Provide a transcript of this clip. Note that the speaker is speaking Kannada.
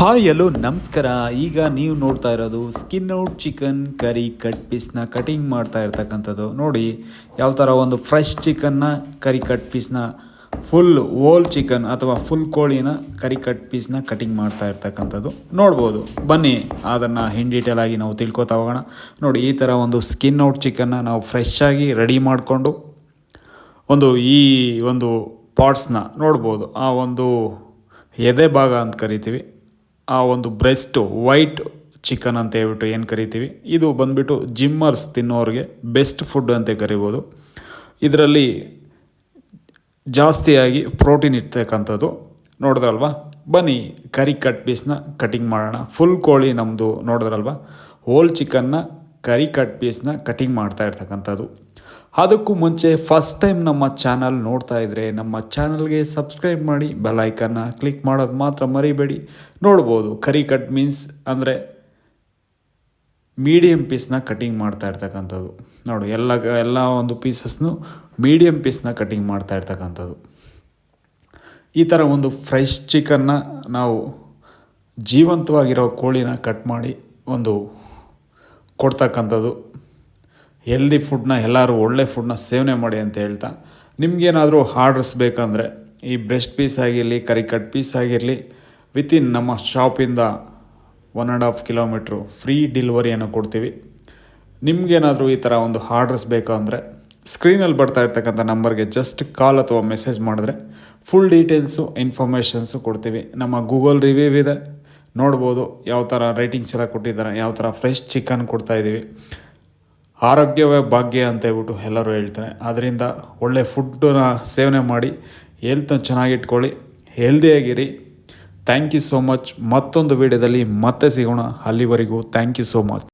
ಹಾಯ್ ಹಲೋ ನಮಸ್ಕಾರ. ಈಗ ನೀವು ನೋಡ್ತಾ ಇರೋದು skin out chicken curry cut ಪೀಸ್ನ ಕಟಿಂಗ್ ಮಾಡ್ತಾ ಇರ್ತಕ್ಕಂಥದ್ದು. ನೋಡಿ ಯಾವ ಥರ ಒಂದು ಫ್ರೆಶ್ ಚಿಕನ್ನ ಕರಿ ಕಟ್ ಪೀಸ್ನ ಫುಲ್ ಓಲ್ ಚಿಕನ್ ಅಥವಾ ಫುಲ್ ಕೋಳಿನ ಕರಿ ಕಟ್ ಪೀಸ್ನ ಕಟಿಂಗ್ ಮಾಡ್ತಾ ಇರ್ತಕ್ಕಂಥದ್ದು ನೋಡ್ಬೋದು. ಬನ್ನಿ ಅದನ್ನು ಇನ್ ಡೀಟೇಲ್ ಆಗಿ ನಾವು ತಿಳ್ಕೊತಾ ಹೋಗೋಣ. ನೋಡಿ ಈ ಥರ ಒಂದು ಸ್ಕಿನ್ ಔಟ್ ಚಿಕನ್ನ ನಾವು ಫ್ರೆಶ್ ಆಗಿ ರೆಡಿ ಮಾಡಿಕೊಂಡು ಈ ಒಂದು ಪಾರ್ಟ್ಸ್ನ ನೋಡ್ಬೋದು. ಆ ಒಂದು ಎದೆ ಭಾಗ ಅಂತ ಕರಿತೀವಿ, ಆ ಒಂದು ಬ್ರೆಸ್ಟು ವೈಟ್ ಚಿಕನ್ ಅಂತ ಹೇಳ್ಬಿಟ್ಟು ಏನು ಕರಿತೀವಿ, ಇದು ಬಂದುಬಿಟ್ಟು ಜಿಮ್ಮರ್ಸ್ ತಿನ್ನೋರಿಗೆ ಬೆಸ್ಟ್ ಫುಡ್ ಅಂತ ಕರಿಬೋದು. ಇದರಲ್ಲಿ ಜಾಸ್ತಿಯಾಗಿ ಪ್ರೋಟೀನ್ ಇರ್ತಕ್ಕಂಥದ್ದು ನೋಡಿದ್ರಲ್ವ. ಬನ್ನಿ ಕರಿ ಕಟ್ ಪೀಸ್ನ ಕಟಿಂಗ್ ಮಾಡೋಣ. ಫುಲ್ ಕೋಳಿ ನಮ್ಮದು ನೋಡಿದ್ರಲ್ವ, ಹೋಲ್ ಚಿಕನ್ನ ಕರಿ ಕಟ್ ಪೀಸ್ನ ಕಟಿಂಗ್ ಮಾಡ್ತಾ ಇರ್ತಕ್ಕಂಥದ್ದು. ಅದಕ್ಕೂ ಮುಂಚೆ ಫಸ್ಟ್ ಟೈಮ್ ನಮ್ಮ ಚಾನಲ್ ನೋಡ್ತಾ ಇದ್ದರೆ ನಮ್ಮ ಚಾನಲ್ಗೆ ಸಬ್ಸ್ಕ್ರೈಬ್ ಮಾಡಿ, ಬೆಲ್ ಐಕನ್ನ ಕ್ಲಿಕ್ ಮಾಡೋದು ಮಾತ್ರ ಮರಿಬೇಡಿ. ನೋಡ್ಬೋದು ಕರಿ ಕಟ್ ಮೀನ್ಸ್ ಅಂದರೆ ಮೀಡಿಯಮ್ ಪೀಸ್ನ ಕಟಿಂಗ್ ಮಾಡ್ತಾ ಇರ್ತಕ್ಕಂಥದ್ದು. ನೋಡಿ ಎಲ್ಲ ಒಂದು ಪೀಸಸ್ನು ಮೀಡಿಯಮ್ ಪೀಸ್ನ ಕಟಿಂಗ್ ಮಾಡ್ತಾ ಇರ್ತಕ್ಕಂಥದ್ದು. ಈ ಥರ ಒಂದು ಫ್ರೆಶ್ ಚಿಕನ್ನ ನಾವು ಜೀವಂತವಾಗಿರೋ ಕೋಳಿನ ಕಟ್ ಮಾಡಿ ಕೊಡ್ತಕ್ಕಂಥದ್ದು. ಹೆಲ್ದಿ ಫುಡ್ನ ಎಲ್ಲರೂ ಒಳ್ಳೆ ಫುಡ್ನ ಸೇವನೆ ಮಾಡಿ ಅಂತ ಹೇಳ್ತಾ, ನಿಮಗೇನಾದರೂ ಆರ್ಡ್ರಸ್ ಬೇಕಂದರೆ ಈ ಬ್ರೆಸ್ಟ್ ಪೀಸ್ ಆಗಿರಲಿ, ಕರಿ ಕಟ್ ಪೀಸ್ ಆಗಿರಲಿ, ವಿತಿನ್ ನಮ್ಮ ಶಾಪಿಂದ 1.5 ಕಿಲೋಮೀಟ್ರು ಫ್ರೀ ಡೆಲಿವರಿಯನ್ನು ಕೊಡ್ತೀವಿ. ನಿಮಗೇನಾದರೂ ಈ ಥರ ಒಂದು ಆರ್ಡ್ರಸ್ ಬೇಕು ಅಂದರೆ ಸ್ಕ್ರೀನಲ್ಲಿ ಬರ್ತಾ ಇರ್ತಕ್ಕಂಥ ನಂಬರ್ಗೆ ಜಸ್ಟ್ ಕಾಲ್ ಅಥವಾ ಮೆಸೇಜ್ ಮಾಡಿದ್ರೆ ಫುಲ್ ಡೀಟೇಲ್ಸು ಇನ್ಫಾರ್ಮೇಷನ್ಸು ಕೊಡ್ತೀವಿ. ನಮ್ಮ ಗೂಗಲ್ ರಿವ್ಯೂ ಇದೆ, ನೋಡ್ಬೋದು ಯಾವ ಥರ ರೇಟಿಂಗ್ಸ್ ಎಲ್ಲ ಕೊಟ್ಟಿದ್ದಾರೆ, ಯಾವ ಥರ ಫ್ರೆಶ್ ಚಿಕನ್ ಕೊಡ್ತಾಯಿದ್ದೀವಿ. ಆರೋಗ್ಯವೇ ಭಾಗ್ಯ ಅಂತ ಹೇಳ್ಬಿಟ್ಟು ಎಲ್ಲರೂ ಹೇಳ್ತಾರೆ. ಅದರಿಂದ ಒಳ್ಳೆ ಫುಡ್ಡನ್ನ ಸೇವನೆ ಮಾಡಿ ಹೆಲ್ತ್ನ ಚೆನ್ನಾಗಿಟ್ಕೊಳ್ಳಿ, ಹೆಲ್ದಿಯಾಗಿರಿ. Thank you so much. ಮತ್ತೊಂದು ವೀಡಿಯೋದಲ್ಲಿ ಮತ್ತೆ ಸಿಗೋಣ. ಅಲ್ಲಿವರೆಗೂ ಥ್ಯಾಂಕ್ ಯು ಸೋ ಮಚ್.